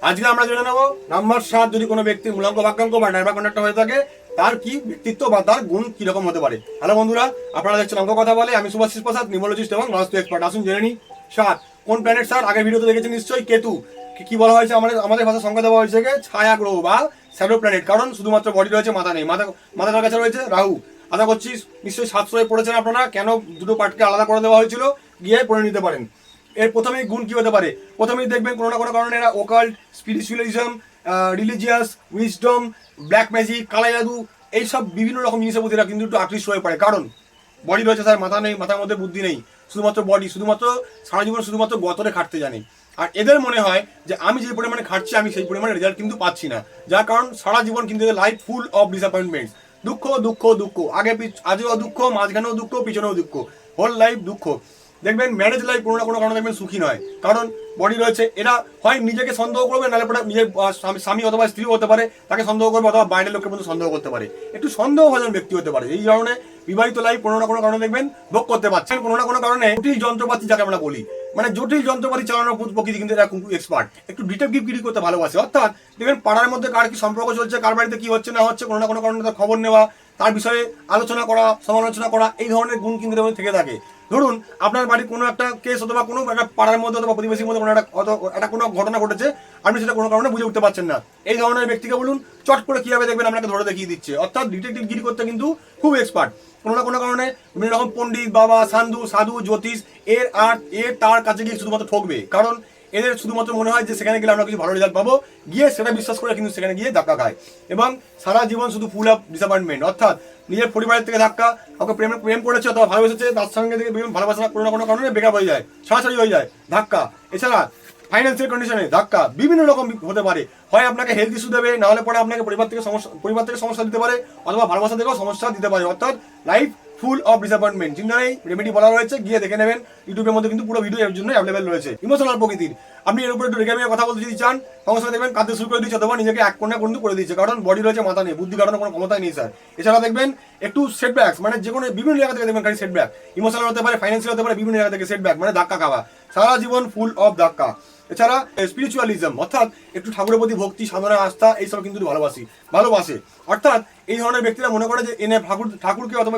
আজকে আমরা জেনে নেব নাম্বার 7 যদি কোনো ব্যক্তির মূলাঙ্ক বাক্যাঙ্ক বা ডায়বা কন্ডাক্ট হয়ে থাকে তার কি ব্যক্তিত্ব বা তার গুণ কি রকম হতে পারে। হ্যালো বন্ধুরা, আপনারা দেখছেন অঙ্ক কথা বলে, আমি সুভাষিস প্রসাদ, নিউমোলজিস্ট এবং বাস্তু এক্সপার্ট। আসুন জেনে নিই 7 কোন প্ল্যানেট স্যার। আগের ভিডিওতে দেখেছেন নিশ্চয়ই কেতু। কি বলা হয়েছে আমাদের ভাষায় সংখ্যা দেওয়া হয়েছে ছায়া গ্রহ বা শ্যাডো প্ল্যানেট, কারণ শুধুমাত্র বডি রয়েছে, মাথা নেই। মাথার কাছে রয়েছে রাহু। আশা করছি নিশ্চয়ই 700 পড়েছেন আপনারা, কেন দুটো পার্টকে আলাদা করে দেওয়া হয়েছিল, গিয়ে পড়ে নিতে পারেন। এর প্রথমেই গুণ কি হতে পারে, প্রথমেই দেখবেন কোনো না কোনো কারণে এরা occult, spiritualism, religious, wisdom, black magic, কালা জাদু, এইসব বিভিন্ন রকম জিনিসের প্রতি এরা কিন্তু একটু আকৃষ্ট হয়ে পড়ে। কারণ বডি রয়েছে স্যার, মাথা নেই, মাথার মধ্যে বুদ্ধি নেই, শুধুমাত্র বডি, শুধুমাত্র সারা জীবন শুধুমাত্র গতরে খাটতে জানে। আর এদের মনে হয় যে আমি যে পরিমাণে খাটছি আমি সেই পরিমাণে রেজাল্ট কিন্তু পাচ্ছি না, যার কারণ সারা জীবন কিন্তু লাইফ ফুল অফ ডিসঅ্যাপয়েন্টমেন্টস। দুঃখ দুঃখ দুঃখ, আজও দুঃখ, মাঝখানেও দুঃখ, পিছনেও দুঃখ, হোল লাইফ দুঃখ। দেখবেন ম্যারেজ লাইফ কোনো না কোনো কারণে দেখবেন সুখী নয়, কারণ বডি রয়েছে। এরা হয় নিজেকে সন্দেহ করবে, নাহলে পরে নিজের স্বামী অথবা স্ত্রী হতে পারে, তাকে সন্দেহ করবে, অথবা বাইরের লোককে মধ্যে সন্দেহ করতে পারে, একটু সন্দেহভাজন ব্যক্তি হতে পারে। এই কারণে বিবাহিত লাইফ কোনো না কোনো কারণে দেখবেন ভোগ করতে পারছেন। কোনো না কোনো কারণে জটিল যন্ত্রপাতি, যাকে আমরা বলি, মানে জটিল যন্ত্রপাতি চালানোর প্রকৃতি কিন্তু এরা কিন্তু এক্সপার্ট, একটু ডিটেকটিভগিরি করতে ভালোবাসে। অর্থাৎ দেখবেন পাড়ার মধ্যে কার কি সম্পর্ক চলছে, কার বাড়িতে কি হচ্ছে না হচ্ছে, কোনো না কোনো কারণে তার খবর নেওয়া, তার বিষয়ে আলোচনা করা, সমালোচনা করা, এই ধরনের গুণ কিন্তু থেকে থাকে। ধরুন আপনার বাড়ির কোনো একটা কেস অথবা কোনো একটা পাড়ার মধ্যে অথবা প্রতিবেশীর মধ্যে কোনো একটা কোনো ঘটনা ঘটেছে, আপনি সেটা কোনো কারণে বুঝে উঠতে পারছেন না। এই ধরনের ব্যক্তিকে বলুন, চট করে কিভাবে দেখবেন আপনাকে ধরে দেখিয়ে দিচ্ছে। অর্থাৎ ডিটেকটিভ গিরি করতে কিন্তু খুব এক্সপার্ট। কোনো না কোনো কারণে বিভিন্ন রকম পণ্ডিত, বাবা, সাধু, জ্যোতিষ, তার কাছে গিয়ে শুধুমাত্র ঠকবে, কারণ এদের শুধুমাত্র মনে হয় যে সেখানে গেলে আমরা কিছু ভালো রেজাল্ট পাবো, গিয়ে সেটা বিশ্বাস করে কিন্তু সেখানে গিয়ে ধাক্কা খায় এবং সারা জীবন শুধু ফুল অফ ডিসঅ্যাপয়েন্টমেন্ট। অর্থাৎ নিজের পরিবারের থেকে ধাক্কা, কাউকে প্রেম করেছে অথবা ভালোবেসেছে, তার সঙ্গে থেকে ভালোবাসা কোনো না কোনো কারণে ব্রেকআপ হয়ে যায়, ছাড়াছাড়ি হয়ে যায়, ধাক্কা। এছাড়া ফাইন্যান্সিয়াল কন্ডিশনে ধাক্কা বিভিন্ন রকম হতে পারে। হয় আপনাকে হেলথ ইস্যু দেবে, না হলে পরে আপনাকে পরিবার থেকে সমস্যা দিতে পারে, অথবা ভালোবাসা থেকেও সমস্যা দিতে পারে। অর্থাৎ লাইফ ফুল অফ ডিসঅ্যাপয়েন্টমেন্ট। জিন্নাই রেমেডি বলা রয়েছে, গিয়ে দেখে নেবেন, ইউটিউবের মধ্যে কিন্তু পুরো ভিডিও এর জন্য অ্যাভেলেবেল রয়েছে। ইমোশনাল প্রকৃতির, আপনি এর উপরে একটু রেগে কথা বলতে যদি চান, সমস্যা দেখবেন কাঁদতে শুরু করে দিচ্ছে, অথবা নিজেকে এক কোণে কিন্তু করে দিচ্ছে, কারণ বডি রয়েছে, মাথা নেই, বুদ্ধি কাটানোর কোনো ক্ষমতাই নেই স্যার। এছাড়া দেখবেন একটু সেটব্যাক, মানে যে কোনো বিভিন্ন জায়গা থেকে দেখবেন খালি সেটব্যাক, ইমোশনাল হতে পারে, ফাইন্যান্সিয়াল হতে পারে, বিভিন্ন জায়গা থেকে সেটব্যাক, মানে ধাক্কা খাওয়া, সারা জীবন ফুল অফ ধাক্কা। এছাড়া স্পিরিচুয়ালিজম, অর্থাৎ একটু ঠাকুরের প্রতি ভক্তি, সাধনা, আস্থা, এইসব কিন্তু ভালোবাসে। অর্থাৎ এই ধরনের ব্যক্তিরা মনে করে যে এনে ঠাকুরকে অথবা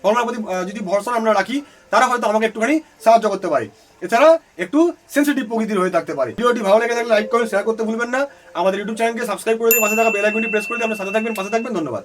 ভগবানের প্রতি যদি ভরসা আমরা রাখি, তারা হয়তো আমাকে একটুখানি সাহায্য করতে পারে। এছাড়া একটু সেন্সিটিভ প্রকৃতির হয়ে থাকতে পারে। ভিডিওটি ভালো লেগে থাকলে লাইক করেন, শেয়ার করতে ভুলবেন না। আমাদের ইউটিউব চ্যানেলকে সাবস্ক্রাইব করে দিয়ে পাশে থাকা বেল আইকনটি প্রেস করে দিয়ে আপনার সাথে থাকবেন, পাশে থাকবেন। ধন্যবাদ।